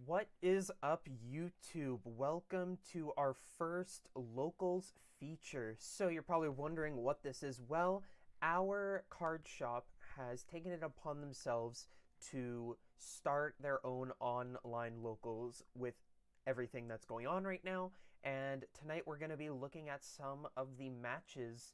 What is up, YouTube? Welcome to our first locals feature. So you're probably wondering what this is. Well, our card shop has taken it upon themselves to start their own online locals with everything that's going on right now. And tonight we're going to be looking at some of the matches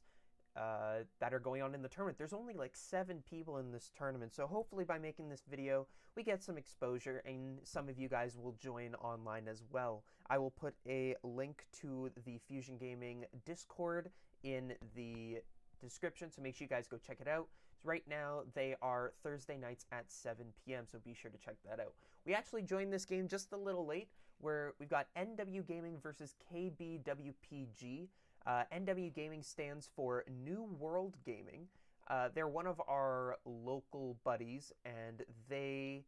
that are going on in the tournament. There's only like 7 people in this tournament, so hopefully by making this video, we get some exposure and some of you guys will join online as well. I will put a link to the Fusion Gaming Discord in the description, so make sure you guys go check it out. So right now, they are Thursday nights at 7 p.m., so be sure to check that out. We actually joined this game just a little late, where we've got NW Gaming versus KBWPG. NW Gaming stands for New World Gaming. They're one of our local buddies, and they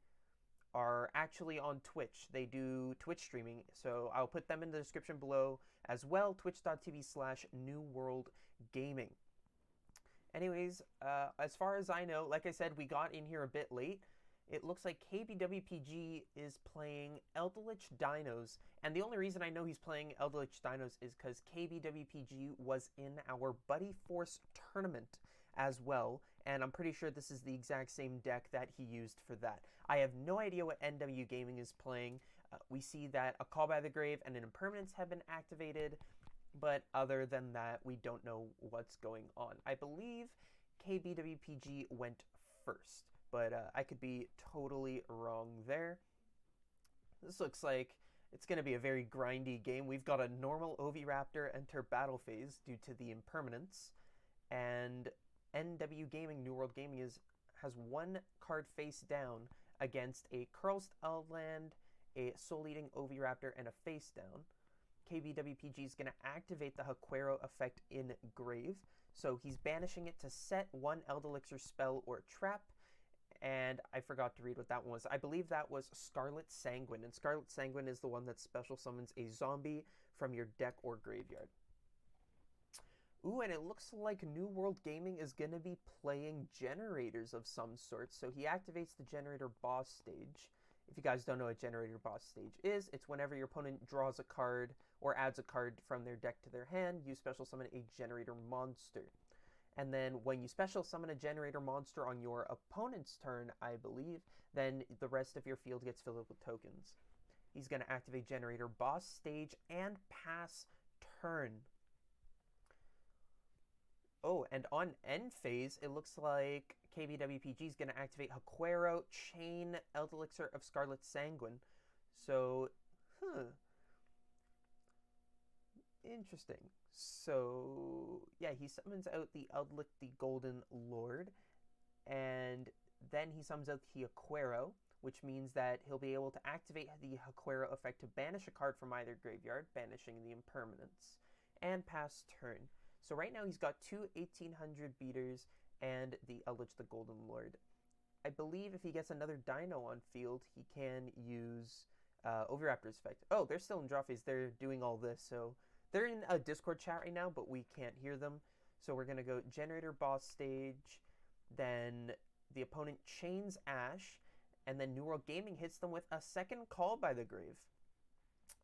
are actually on Twitch. They do Twitch streaming, so I'll put them in the description below as well, twitch.tv/New World Gaming. Anyways, as far as I know, like I said, we got in here a bit late. It looks like KBWPG is playing Eldlich Dinos, and the only reason I know he's playing Eldlich Dinos is because KBWPG was in our Buddy Force tournament as well, and I'm pretty sure this is the exact same deck that he used for that. I have no idea what NW Gaming is playing. We see that a Call by the Grave and an Impermanence have been activated, but other than that, we don't know what's going on. I believe KBWPG went first, but I could be totally wrong there. This looks like it's going to be a very grindy game. We've got a normal Oviraptor enter battle phase due to the impermanence, and NW Gaming, New World Gaming, has one card face down against a Curled Eldland, a Soul Eating Oviraptor, and a face down. KBWPG is going to activate the Haquero effect in Grave, so he's banishing it to set one Eldelixir spell or trap, and I forgot to read what that one was. I believe that was Scarlet Sanguine, and Scarlet Sanguine is the one that special summons a zombie from your deck or graveyard. Ooh, and it looks like New World Gaming is going to be playing Generators of some sort, so he activates the Generator boss stage. If you guys don't know what Generator boss stage is, it's whenever your opponent draws a card or adds a card from their deck to their hand, you special summon a Generator monster. And then when you special summon a Generator monster on your opponent's turn, I believe, then the rest of your field gets filled up with tokens. He's going to activate Generator boss stage and pass turn. Oh, and on end phase, it looks like KBWPG is going to activate Haquero, Chain, Eldelixir of Scarlet Sanguine. So, interesting. So, yeah, he summons out the Eldlich, the Golden Lord, and then he summons out the Haquero, which means that he'll be able to activate the Haquero effect to banish a card from either graveyard, banishing the impermanence, and pass turn. So right now he's got 2 1800 beaters and the Eldlich the Golden Lord. I believe if he gets another Dino on field, he can use Oviraptor's effect. Oh, they're still in draw phase. They're doing all this. So they're in a Discord chat right now, but we can't hear them. So we're going to go Generator boss stage. Then the opponent chains Ash. And then New World Gaming hits them with a second Call by the Grave.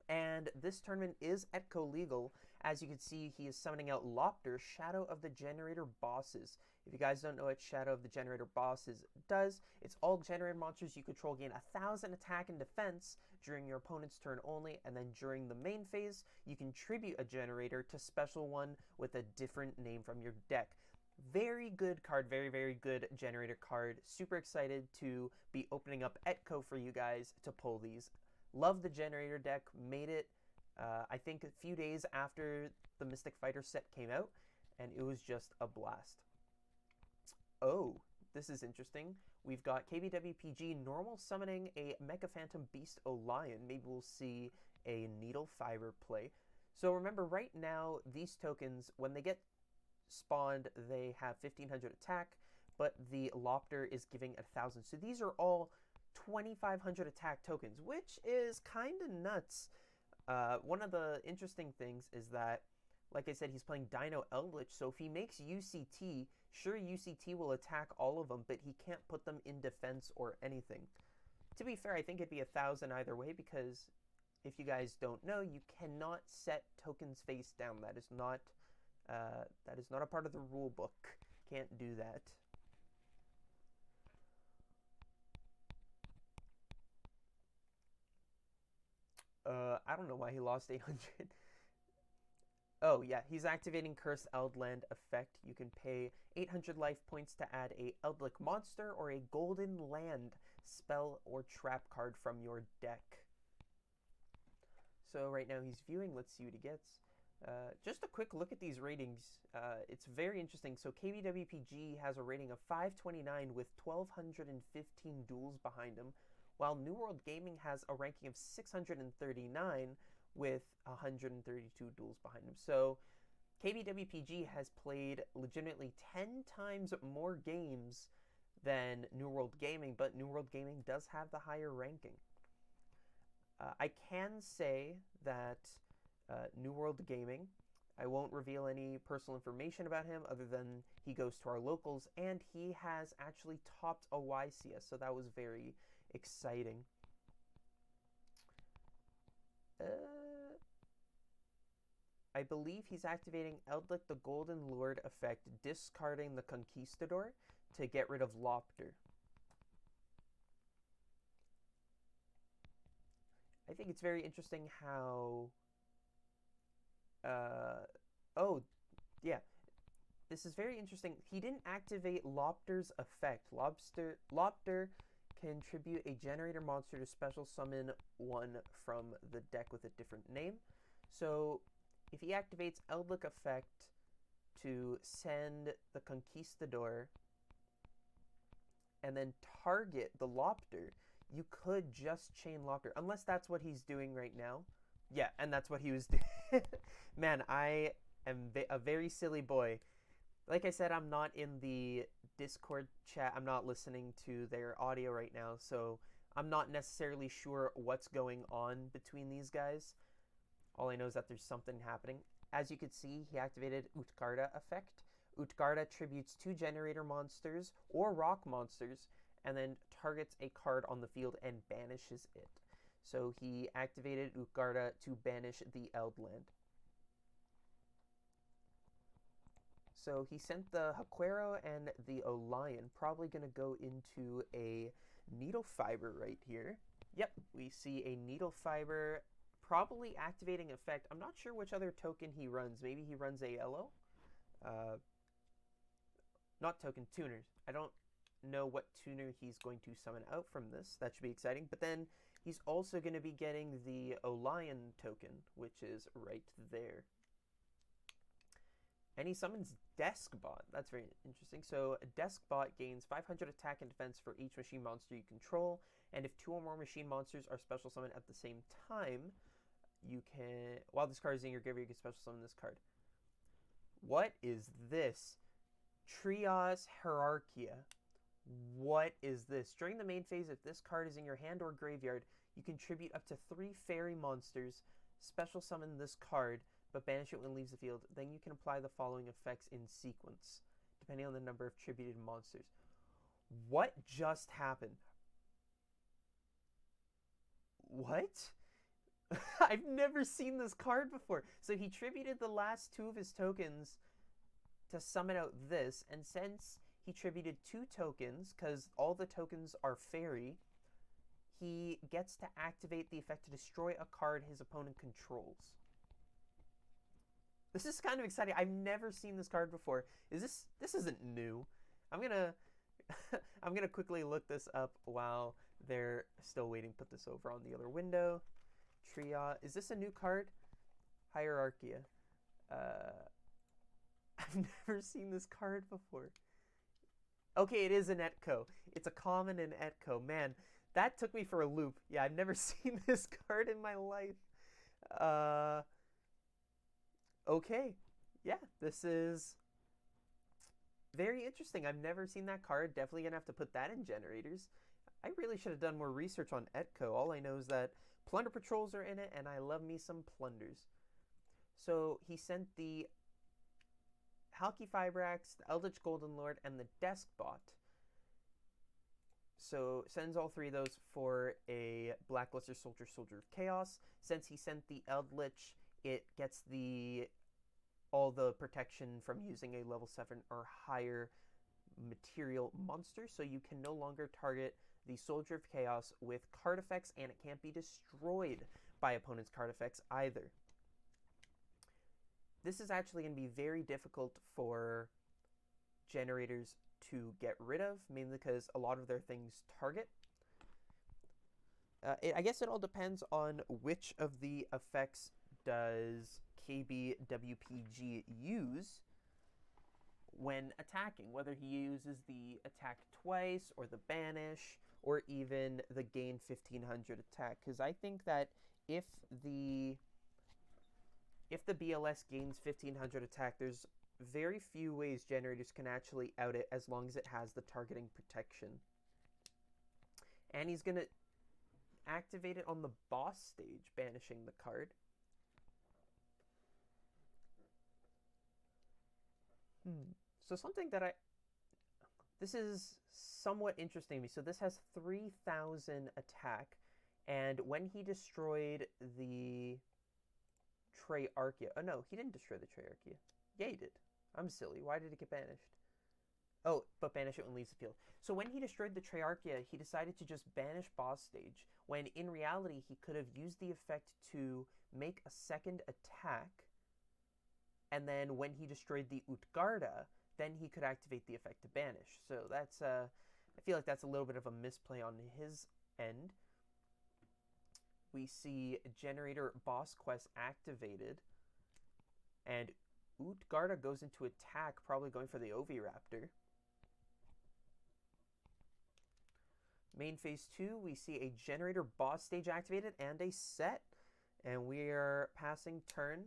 And this tournament is ETCO legal. As you can see, he is summoning out Lopter, Shadow of the Generator Bosses. If you guys don't know what Shadow of the Generator Bosses does, it's all generator monsters you control gain 1,000 attack and defense during your opponent's turn only, and then during the main phase, you can tribute a generator to special one with a different name from your deck. Very good card, very, very good generator card. Super excited to be opening up ETCO for you guys to pull these. Love the Generator deck, made it, I think, a few days after the Mystic Fighter set came out, and it was just a blast. Oh, this is interesting. We've got KBWPG normal summoning a Mecha Phantom Beast Lion. Maybe we'll see a Needle Fiber play. So remember, right now, these tokens, when they get spawned, they have 1500 attack, but the Lopter is giving 1000. So these are all 2,500 attack tokens, which is kind of nuts. One of the interesting things is that, like I said, he's playing Dino Eldlich, so if he makes UCT, sure, UCT will attack all of them, but he can't put them in defense or anything. To be fair, I think it'd be 1,000 either way, because if you guys don't know, you cannot set tokens face down. That is not a part of the rule book. Can't do that. I don't know why he lost 800. Oh, yeah, he's activating Curse Eldland effect. You can pay 800 life points to add a Eldlich monster or a golden land spell or trap card from your deck. So right now he's viewing. Let's see what he gets. Just a quick look at these ratings. It's very interesting. So KBWPG has a rating of 529 with 1,215 duels behind him, while New World Gaming has a ranking of 639 with 132 duels behind him. So KBWPG has played legitimately 10 times more games than New World Gaming, but New World Gaming does have the higher ranking. I can say that New World Gaming, I won't reveal any personal information about him other than he goes to our locals, and he has actually topped a YCS, so that was very exciting. I believe he's activating Eldlich the Golden Lord effect, discarding the Conquistador to get rid of Lopter. I think it's very interesting how... oh, yeah. This is very interesting. He didn't activate Lopter's effect. Lopter can tribute a generator monster to special summon one from the deck with a different name. So if he activates Eldlich effect to send the Conquistador and then target the Lopter, you could just chain Lopter, unless that's what he's doing right now. Yeah, and that's what he was doing. Man, I am a very silly boy. Like I said, I'm not in the Discord chat. I'm not listening to their audio right now, so I'm not necessarily sure what's going on between these guys. All I know is that there's something happening. As you can see, he activated Utgarda effect. Utgarda tributes 2 generator monsters or rock monsters and then targets a card on the field and banishes it. So he activated Utgarda to banish the Eldland. So he sent the Haquero and the Olion, probably going to go into a Needle Fiber right here. Yep, we see a Needle Fiber, probably activating effect. I'm not sure which other token he runs. Maybe he runs a yellow? Not token, tuners. I don't know what tuner he's going to summon out from this. That should be exciting. But then he's also going to be getting the Olion token, which is right there. And he summons Deskbot. That's very interesting. So a Deskbot gains 500 attack and defense for each machine monster you control. And if 2 or more machine monsters are special summoned at the same time, you can... While this card is in your graveyard, you can special summon this card. What is this? Trios Hierarchia. What is this? During the main phase, if this card is in your hand or graveyard, you contribute up to 3 fairy monsters, special summon this card, but banish it when it leaves the field. Then you can apply the following effects in sequence, depending on the number of tributed monsters. What just happened? What? I've never seen this card before. So he tributed the last 2 of his tokens to summon out this, and since he tributed 2 tokens, because all the tokens are fairy, he gets to activate the effect to destroy a card his opponent controls. This is kind of exciting. I've never seen this card before. This isn't new. I'm gonna quickly look this up while they're still waiting. Put this over on the other window. Tria. Is this a new card? Hierarchia. I've never seen this card before. Okay, it is an ETCO. It's a common in ETCO. Man, that took me for a loop. Yeah, I've never seen this card in my life. Okay. Yeah, this is very interesting. I've never seen that card. Definitely going to have to put that in Generators. I really should have done more research on ETCO. All I know is that Plunder Patrols are in it, and I love me some Plunders. So he sent the Halki Fibrax, the Eldlich Golden Lord, and the Deskbot. So sends all three of those for a Blackluster Soldier, Soldier of Chaos. Since he sent the Eldlich, it gets all the protection from using a level 7 or higher material monster, so you can no longer target the Soldier of Chaos with card effects, and it can't be destroyed by opponent's card effects either. This is actually going to be very difficult for generators to get rid of, mainly because a lot of their things target. I guess it all depends on which of the effects does KBWPG use when attacking, whether he uses the attack twice or the banish or even the gain 1500 attack, because I think that if the BLS gains 1500 attack, there's very few ways generators can actually out it as long as it has the targeting protection. And he's going to activate it on the boss stage, banishing the card. So something that this is somewhat interesting to me. So this has 3000 attack, and when he destroyed the Treyarchia, oh no, he didn't destroy the Treyarchia. Yeah, he did. I'm silly. Why did it get banished? Oh, but banish it when it leaves the field. So when he destroyed the Treyarchia, he decided to just banish boss stage, when in reality he could have used the effect to make a second attack, and then when he destroyed the Utgarda, then he could activate the effect to banish. So that's, I feel like that's a little bit of a misplay on his end. We see Generator Boss Quest activated, and Utgarda goes into attack, probably going for the Oviraptor. Main phase 2, we see a Generator Boss stage activated and a set, and we are passing turn.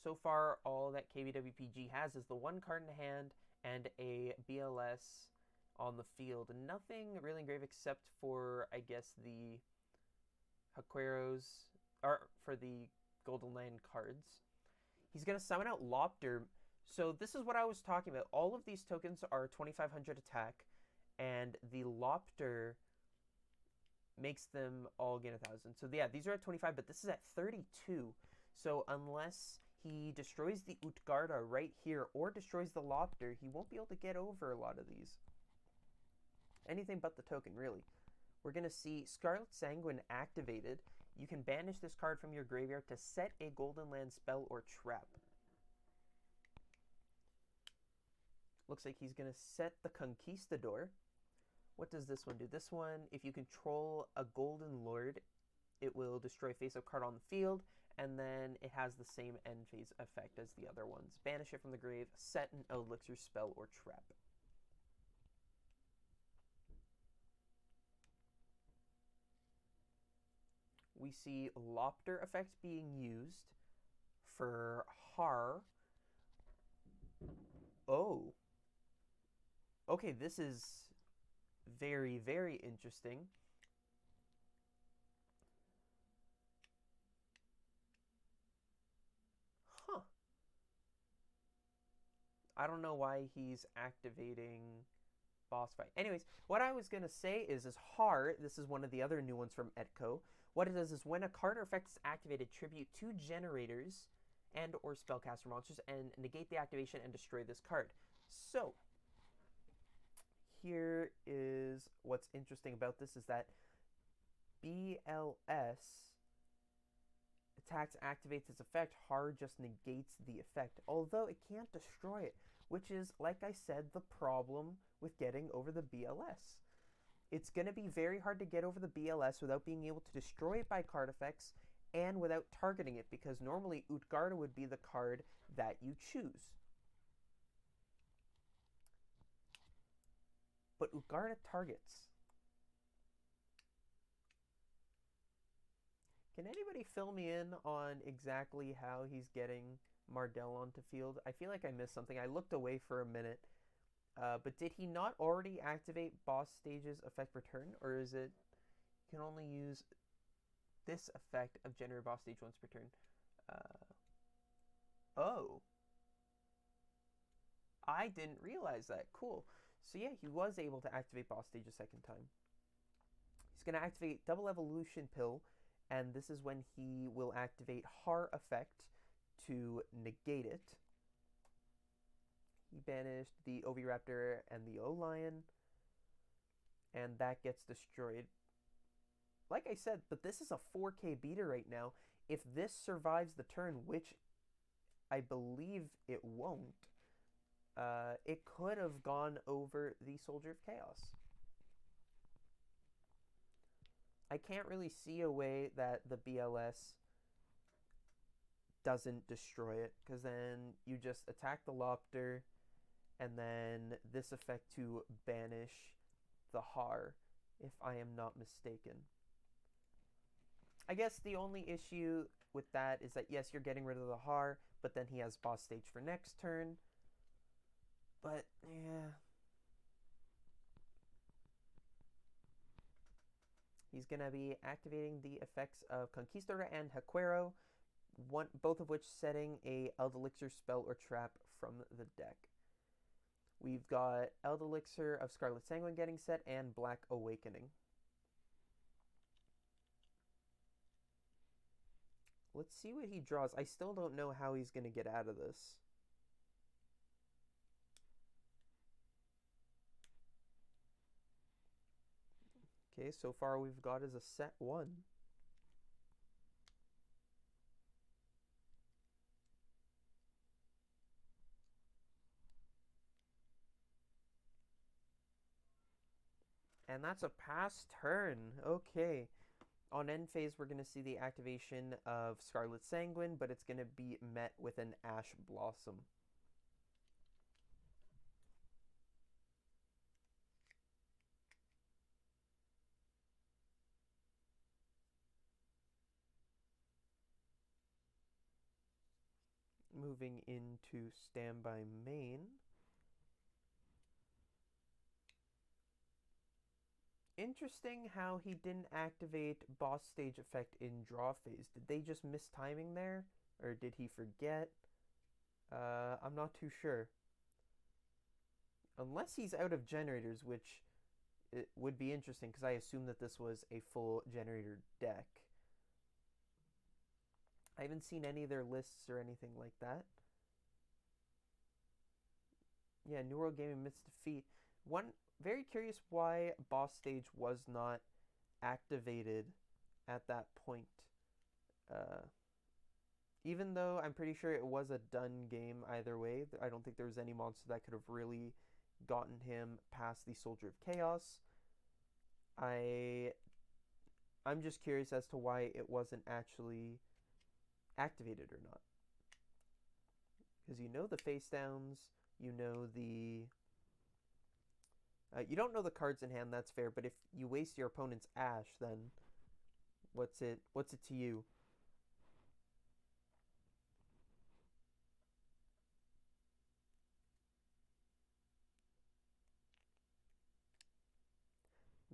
So far, all that KBWPG has is the one card in hand and a BLS on the field. Nothing really engraved except for, I guess, the Haqueros, or for the Golden Land cards. He's going to summon out Lopter. So this is what I was talking about. All of these tokens are 2500 attack, and the Lopter makes them all gain 1000. So yeah, these are at 25, but this is at 32. So unless he destroys the Utgarda right here or destroys the Lopter, he won't be able to get over a lot of these. Anything but the token, really. We're going to see Scarlet Sanguine activated. You can banish this card from your graveyard to set a Golden Land spell or trap. Looks like he's going to set the Conquistador. What does this one do? This one, if you control a Golden Lord, it will destroy face-up card on the field, and then it has the same end phase effect as the other ones. Banish it from the grave, set an Elixir spell or trap. We see Lopter effects being used for Har. Oh. Okay, this is very, very interesting. Huh. I don't know why he's activating boss fight. Anyways, what I was going to say is Har, this is one of the other new ones from ETCO. What it does is when a card or effect is activated, tribute 2 generators and or spellcaster monsters and negate the activation and destroy this card. So, here is what's interesting about this is that BLS attacks activates its effect, Har just negates the effect, although it can't destroy it, which is, like I said, the problem with getting over the BLS. It's going to be very hard to get over the BLS without being able to destroy it by card effects and without targeting it, because normally Utgarda would be the card that you choose. But Utgarda targets. Can anybody fill me in on exactly how he's getting Mardell onto field? I feel like I missed something. I looked away for a minute. But did he not already activate boss stage's effect per turn? Or is it you can only use this effect of generate boss stage once per turn? Oh. I didn't realize that. Cool. So yeah, he was able to activate boss stage a second time. He's going to activate Double Evolution Pill, and this is when he will activate Har Effect to negate it. He banished the Oviraptor and the O-Lion, and that gets destroyed. Like I said, but this is a 4K beater right now. If this survives the turn, which I believe it won't, it could have gone over the Soldier of Chaos. I can't really see a way that the BLS doesn't destroy it, because then you just attack the Lopter, and then this effect to banish the Har, if I am not mistaken. I guess the only issue with that is that, yes, you're getting rid of the Har, but then he has boss stage for next turn. But, yeah. He's going to be activating the effects of Conquistador and Haquero, both of which setting a Eldelixir spell or trap from the deck. We've got Eldelixir of Scarlet Sanguine getting set and Black Awakening. Let's see what he draws. I still don't know how he's going to get out of this. Okay, so far we've got is a set 1. And that's a pass turn. Okay. On end phase, we're going to see the activation of Scarlet Sanguine, but it's going to be met with an Ash Blossom. Moving into standby main. Interesting how he didn't activate boss stage effect in draw phase. Did they just miss timing there? Or did he forget? I'm not too sure. Unless he's out of generators, which it would be interesting because I assume that this was a full generator deck. I haven't seen any of their lists or anything like that. Yeah, New World Gaming missed defeat. Very curious why boss stage was not activated at that point. Even though I'm pretty sure it was a done game either way, I don't think there was any monster that could have really gotten him past the Soldier of Chaos. I'm just curious as to why it wasn't actually activated or not. Because you know the face downs, you know the... you don't know the cards in hand, that's fair, but if you waste your opponent's Ash, then what's it to you?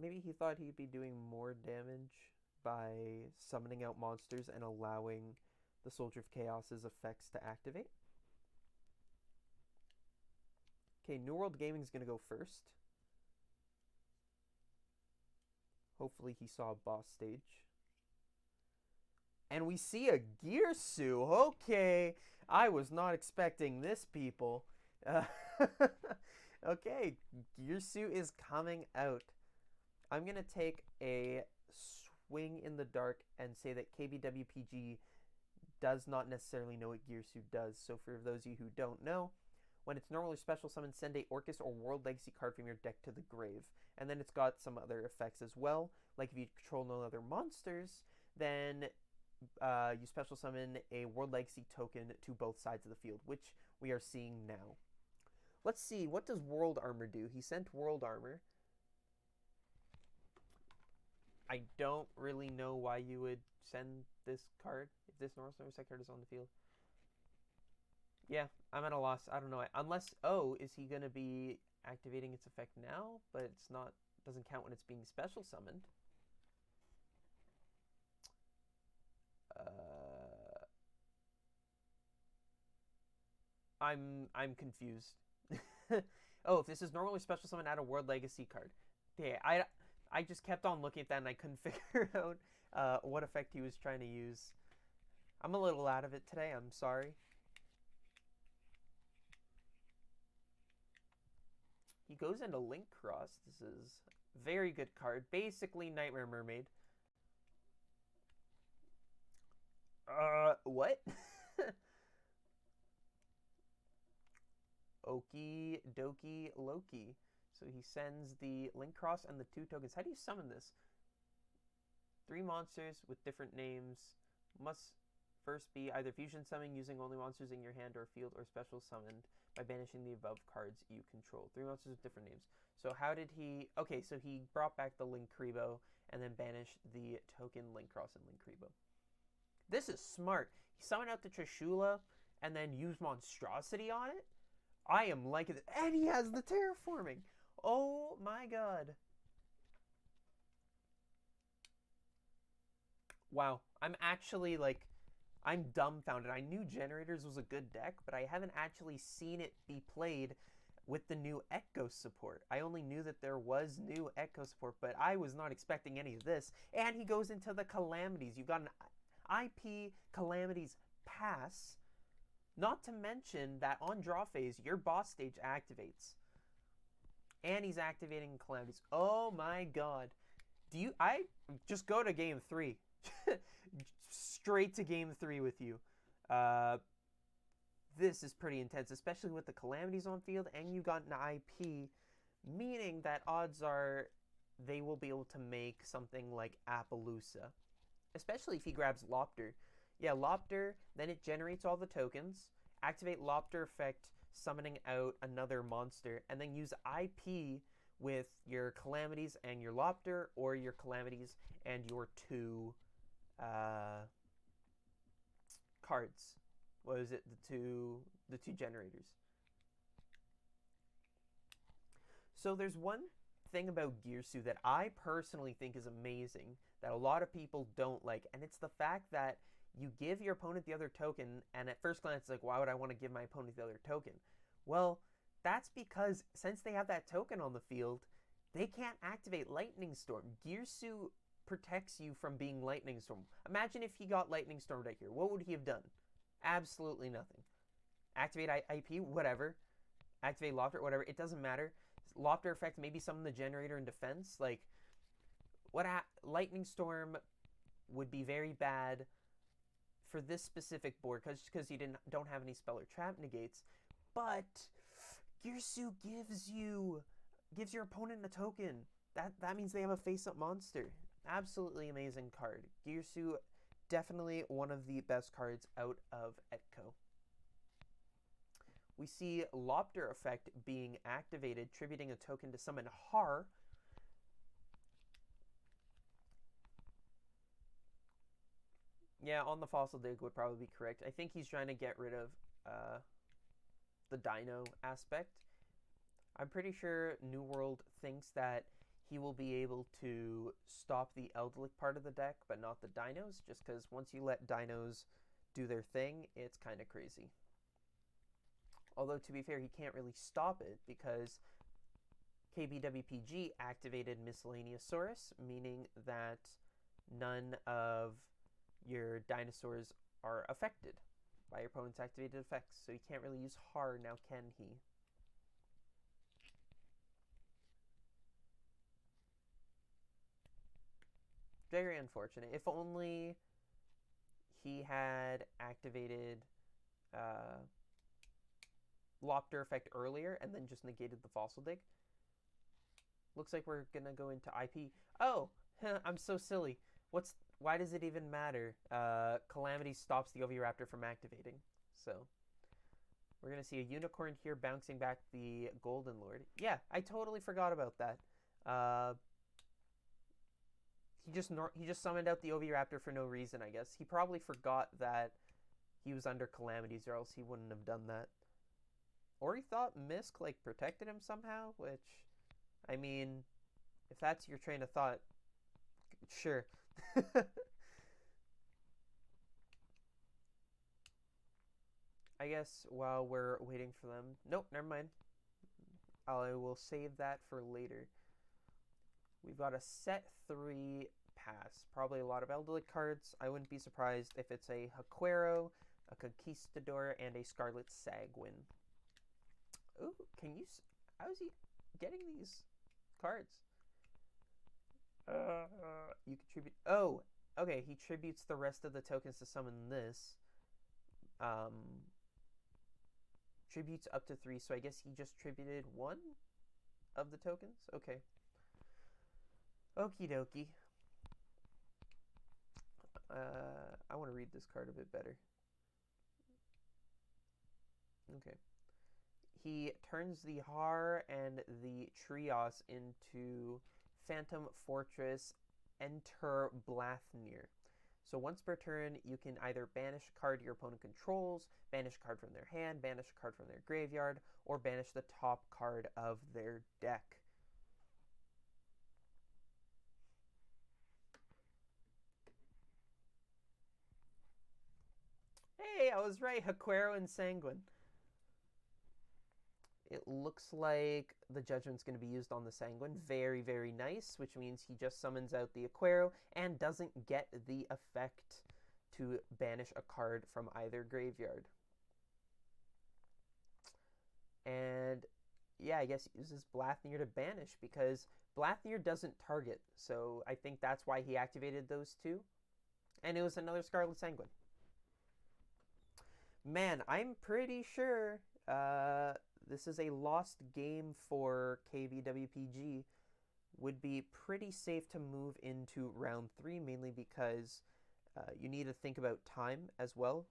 Maybe he thought he'd be doing more damage by summoning out monsters and allowing the Soldier of Chaos's effects to activate. Okay, New World Gaming's gonna go first. Hopefully he saw a boss stage. And we see a Gearsu. Okay, I was not expecting this, people. Okay, Gearsu is coming out. I'm going to take a swing in the dark and say that KBWPG does not necessarily know what Gearsu does. So for those of you who don't know, when it's normally special summon, send a Orcus or World Legacy card from your deck to the grave. And then it's got some other effects as well. Like if you control no other monsters, then you special summon a World Legacy token to both sides of the field, which we are seeing now. Let's see, what does World Armor do? He sent World Armor. I don't really know why you would send this card if this North Star card is on the field. Yeah, I'm at a loss. I don't know. Unless, is he going to be activating its effect now? But it's not, doesn't count when it's being special summoned. I'm confused. Oh, if this is normally special summon, add a World Legacy card. Yeah, I just kept on looking at that and I couldn't figure out what effect he was trying to use. I'm a little out of it today, I'm sorry. He goes into Link Cross. This is a very good card. Basically Nightmare Mermaid. What? Okie dokie Loki. So he sends the Link Cross and the 2 tokens. How do you summon this? 3 monsters with different names must first be either fusion summoning using only monsters in your hand or field, or special summoned by banishing the above cards you control. 3 monsters with different names. So how did he... Okay, so he brought back the Linkuriboh and then banished the token Link Cross and Linkuriboh. This is smart. He summoned out the Trishula and then used Monstrosity on it. I am liking it. And he has the terraforming. Oh my god. Wow. I'm actually like... I'm dumbfounded. I knew Generators was a good deck, but I haven't actually seen it be played with the new ETCO support. I only knew that there was new ETCO support, but I was not expecting any of this. And he goes into the Calamities. You've got an IP Calamities pass. Not to mention that on draw phase, your boss stage activates. And he's activating Calamities. Oh my god. I just go to game 3. Straight to game 3 with you. This is pretty intense, especially with the Calamities on field, and you got an IP, meaning that odds are they will be able to make something like Appaloosa, especially if he grabs Lopter. Yeah, Lopter, then it generates all the tokens, activate Lopter effect, summoning out another monster, and then use IP with your Calamities and your Lopter, or your Calamities and your 2 cards. What is it? The two Generators. So there's one thing about Girsu that I personally think is amazing that a lot of people don't like, and it's the fact that you give your opponent the other token, and at first glance it's like, why would I want to give my opponent the other token? Well, that's because since they have that token on the field, they can't activate Lightning Storm. Girsu protects you from being Lightning Storm. Imagine if he got Lightning Storm right here. What would he have done? Absolutely nothing. Activate IP, whatever. Activate Lopter, whatever. It doesn't matter. Lopter effect, maybe summon the Generator in defense. Like, Lightning Storm would be very bad for this specific board because you don't have any spell or trap negates. But Girsu gives your opponent a token. That means they have a face-up monster. Absolutely amazing card. Girsu, definitely one of the best cards out of ETCO. We see Lopter effect being activated, tributing a token to summon Har. Yeah, on the Fossil Dig would probably be correct. I think he's trying to get rid of the Dino aspect. I'm pretty sure New World thinks that he will be able to stop the Eldlich part of the deck, but not the Dinos, just because once you let Dinos do their thing, it's kind of crazy. Although, to be fair, he can't really stop it, because KBWPG activated Miscellaneousaurus, meaning that none of your dinosaurs are affected by your opponent's activated effects. So he can't really use Har now, can he? Very unfortunate. If only he had activated Lopter effect earlier and then just negated the Fossil Dig. Looks like we're gonna go into IP. Oh, I'm so silly. Why does it even matter? Calamity stops the Oviraptor from activating. So we're gonna see a unicorn here bouncing back the Golden Lord. Yeah, I totally forgot about that. He just summoned out the Oviraptor for no reason, I guess. He probably forgot that he was under Calamities, or else he wouldn't have done that. Or he thought Misk, like, protected him somehow, which, I mean, if that's your train of thought, sure. I guess while we're waiting for them... Nope, never mind. I will save that for later. We've got a set 3 pass. Probably a lot of Eldlich cards. I wouldn't be surprised if it's a Haquero, a Conquistador, and a Scarlet Sagwin. Ooh, can you... How is he getting these cards? You contribute... Oh, okay. He tributes the rest of the tokens to summon this. Tributes up to 3, so I guess he just tributed 1 of the tokens? Okay. Okie dokie. I want to read this card a bit better. Okay. He turns the Har and the Trios into Phantom Fortress, enter Blathnir. So once per turn, you can either banish a card your opponent controls, banish a card from their hand, banish a card from their graveyard, or banish the top card of their deck. Hey, I was right. Haquero and Sanguine. It looks like the Judgment's going to be used on the Sanguine. Very, very nice, which means he just summons out the Haquero and doesn't get the effect to banish a card from either graveyard. And yeah, I guess he uses Blathnir to banish because Blathnir doesn't target. So I think that's why he activated those two. And it was another Scarlet Sanguine. Man, I'm pretty sure this is a lost game for KBWPG. Would be pretty safe to move into round 3, mainly because you need to think about time as well.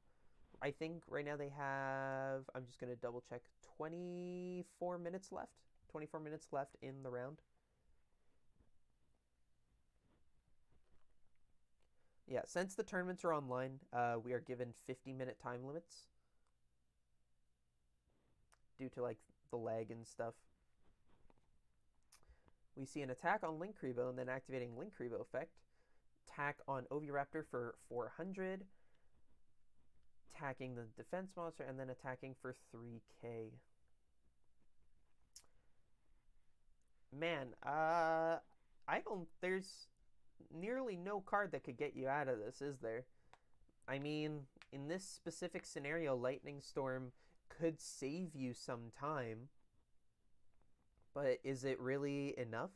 I think right now they have, I'm just going to double check, 24 minutes left. 24 minutes left in the round. Yeah, since the tournaments are online, we are given 50-minute time limits due to like the lag and stuff. We see an attack on Linkrevo and then activating Linkrevo effect. Attack on Oviraptor for 400. Attacking the defense monster and then attacking for 3k. Man, there's nearly no card that could get you out of this, is there? I mean, in this specific scenario, Lightning Storm could save you some time, but is it really enough?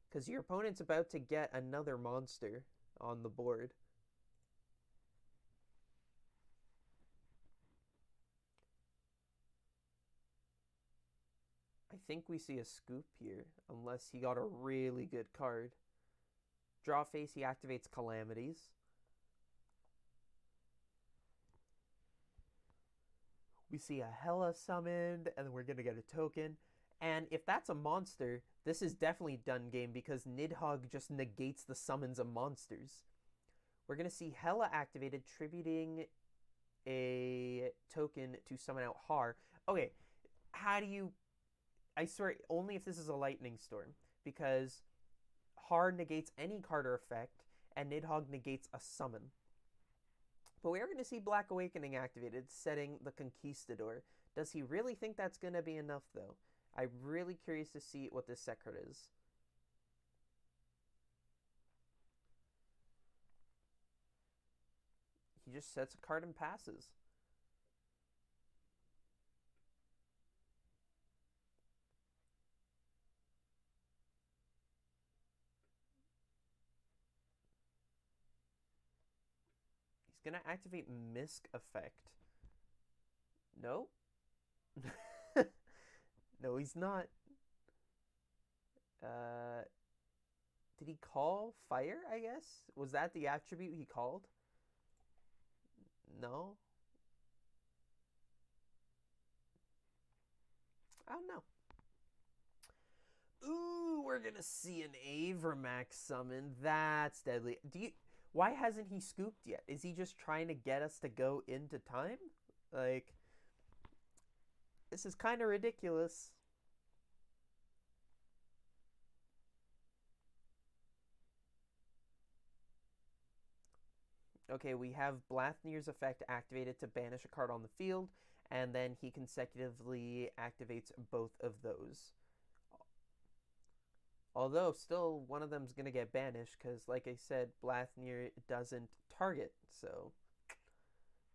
Because your opponent's about to get another monster on the board. I think we see a scoop here, unless he got a really good card. Draw face, he activates Calamities. We see a Hela summoned, and then we're going to get a token. And if that's a monster, this is definitely done game because Nidhogg just negates the summons of monsters. We're going to see Hela activated, tributing a token to summon out Har. Okay, how do you... I swear, only if this is a Lightning Storm, because Har negates any card or effect, and Nidhogg negates a summon. But we are going to see Black Awakening activated, setting the Conquistador. Does he really think that's going to be enough, though? I'm really curious to see what this set card is. He just sets a card and passes. He's going to activate Misk effect. No? No, he's not. Did he call fire, I guess? Was that the attribute he called? No? I don't know. Ooh, we're gonna see an Avramax summon. That's deadly. Why hasn't he scooped yet? Is he just trying to get us to go into time? Like, this is kind of ridiculous. Okay, we have Blathnir's effect activated to banish a card on the field, and then he consecutively activates both of those. Although, still, one of them's going to get banished because, like I said, Blathnir doesn't target. So,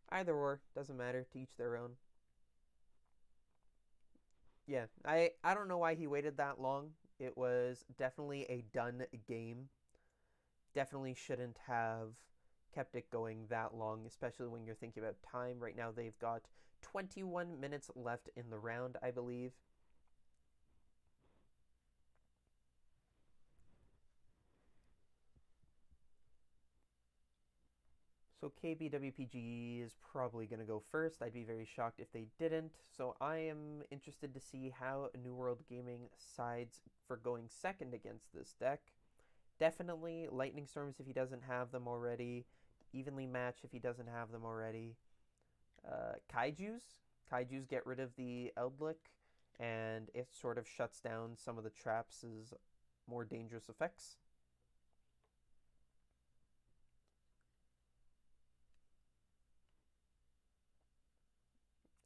either or, doesn't matter. To each their own. Yeah, I don't know why he waited that long. It was definitely a done game. Definitely shouldn't have kept it going that long, especially when you're thinking about time. Right now, they've got 21 minutes left in the round, I believe. So KBWPG is probably going to go first. I'd be very shocked if they didn't. So I am interested to see how New World Gaming sides for going second against this deck. Definitely Lightning Storms if he doesn't have them already. Evenly Match if he doesn't have them already. Kaijus. Kaijus get rid of the Eldlich, and it sort of shuts down some of the traps' more dangerous effects.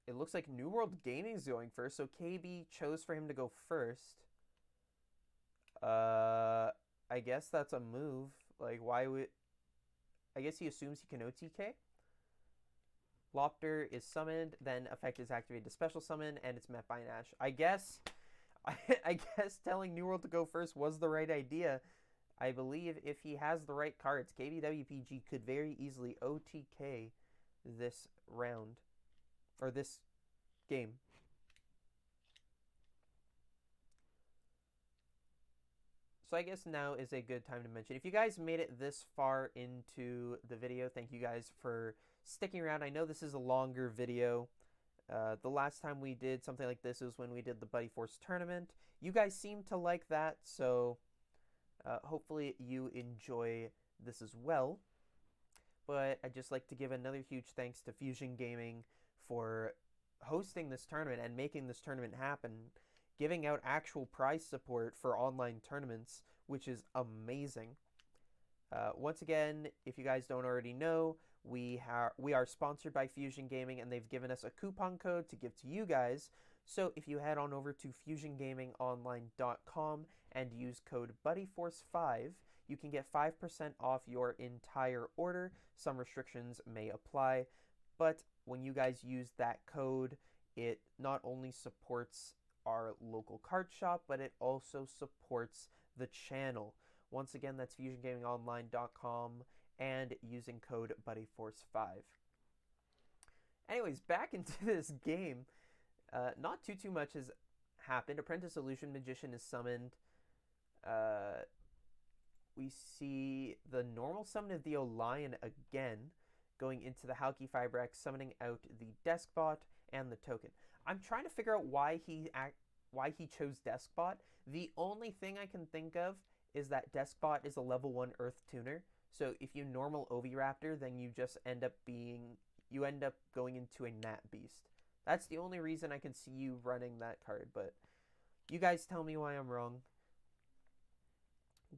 It looks like New World Gaming is going first, so KB chose for him to go first. I guess that's a move. Like, why would... I guess he assumes he can OTK. Lopter is summoned, then effect is activated to special summon, and it's met by an Ash. I guess telling New World to go first was the right idea. I believe if he has the right cards, KBWPG could very easily OTK this round, or this game. So I guess now is a good time to mention, if you guys made it this far into the video, thank you guys for sticking around. I know this is a longer video. The last time we did something like this was when we did the Buddy Force tournament. You guys seem to like that, so hopefully you enjoy this as well. But I'd just like to give another huge thanks to Fusion Gaming for hosting this tournament and making this tournament happen, giving out actual prize support for online tournaments, which is amazing. Once again, if you guys don't already know, we are sponsored by Fusion Gaming, and they've given us a coupon code to give to you guys. So if you head on over to fusiongamingonline.com and use code BuddyForce5, you can get 5% off your entire order. Some restrictions may apply, but when you guys use that code, it not only supports our local card shop, but it also supports the channel. Once again, that's fusiongamingonline.com and using code BuddyForce5. Anyways, back into this game. Not too much has happened. Apprentice Illusion Magician is summoned. We see the normal summon of the Olion again, going into the Halki Fibrax, summoning out the Deskbot and the token. I'm trying to figure out why he chose Deskbot. The only thing I can think of is that Deskbot is a level 1 Earth Tuner. So if you normal Oviraptor, then you just end up going into a Nat Beast. That's the only reason I can see you running that card, but you guys tell me why I'm wrong.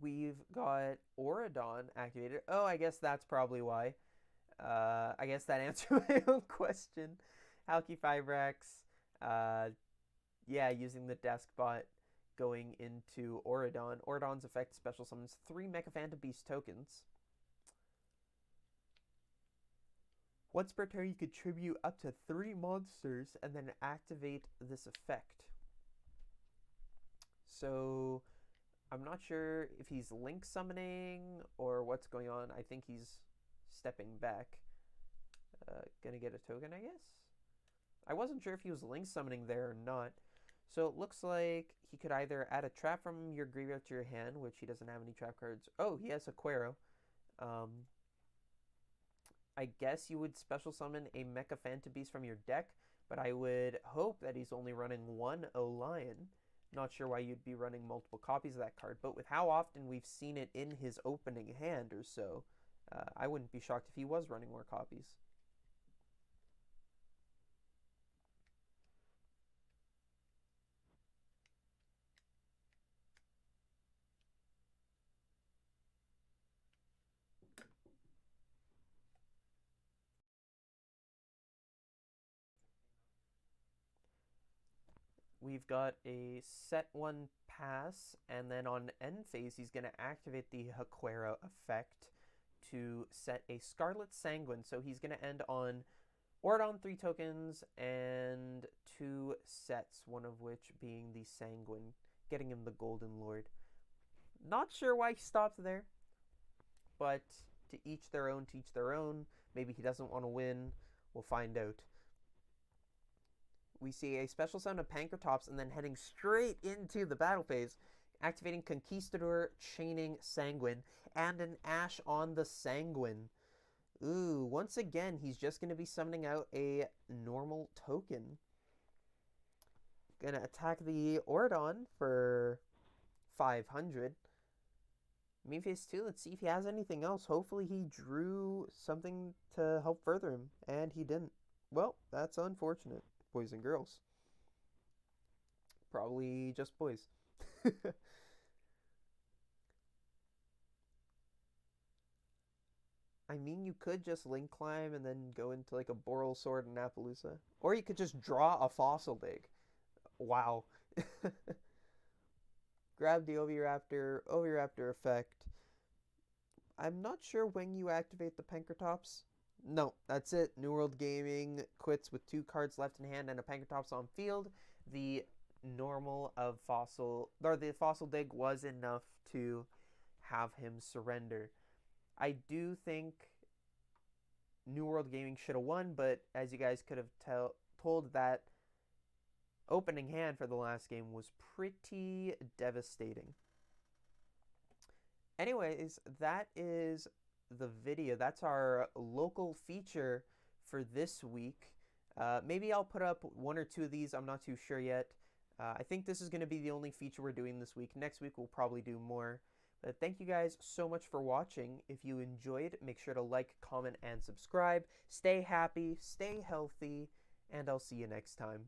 We've got Auradon activated. Oh, I guess that's probably why. I guess that answered my own question. Halki Fibrax. Yeah, using the Deskbot, going into Auradon. Auradon's effect special summons 3 Mecha Phantom Beast tokens. Once per turn, you could tribute up to 3 monsters and then activate this effect. So I'm not sure if he's link summoning or what's going on. I think he's stepping back. Gonna get a token, I guess? I wasn't sure if he was link summoning there or not. So it looks like he could either add a trap from your graveyard to your hand, which he doesn't have any trap cards. Oh, he has a Quero. I guess you would special summon a Mecha Phantom Beast from your deck, but I would hope that he's only running 1 Olion. Not sure why you'd be running multiple copies of that card, but with how often we've seen it in his opening hand or so, I wouldn't be shocked if he was running more copies. We've got a set 1 pass, and then on end phase, he's going to activate the Haquera effect to set a Scarlet Sanguine. So he's going to end on Ordon 3 tokens and 2 sets, one of which being the Sanguine, getting him the Golden Lord. Not sure why he stopped there, but to each their own, teach their own. Maybe he doesn't want to win. We'll find out. We see a special summon of Pankratops and then heading straight into the battle phase, activating Conquistador, chaining Sanguine, and an Ash on the Sanguine. Ooh, once again, he's just going to be summoning out a normal token. Gonna attack the Ordon for 500. Phase 2, let's see if he has anything else. Hopefully he drew something to help further him, and he didn't. Well, that's unfortunate, boys and girls. Probably just boys. I mean, you could just link climb and then go into like a Boral Sword and Appaloosa. Or you could just draw a Fossil Dig. Wow. Grab the Oviraptor effect. I'm not sure when you activate the Pankratops. No, that's it. New World Gaming quits with 2 cards left in hand and a Pankratops on field. The normal of the Fossil Dig was enough to have him surrender. I do think New World Gaming should have won, but as you guys could have told, that opening hand for the last game was pretty devastating. Anyways, that is the video. That's our local feature for this week. Maybe I'll put up 1 or 2 of these. I'm not too sure yet. I think this is going to be the only feature we're doing this week. Next week, we'll probably do more. But thank you guys so much for watching. If you enjoyed, make sure to like, comment, and subscribe. Stay happy, stay healthy, and I'll see you next time.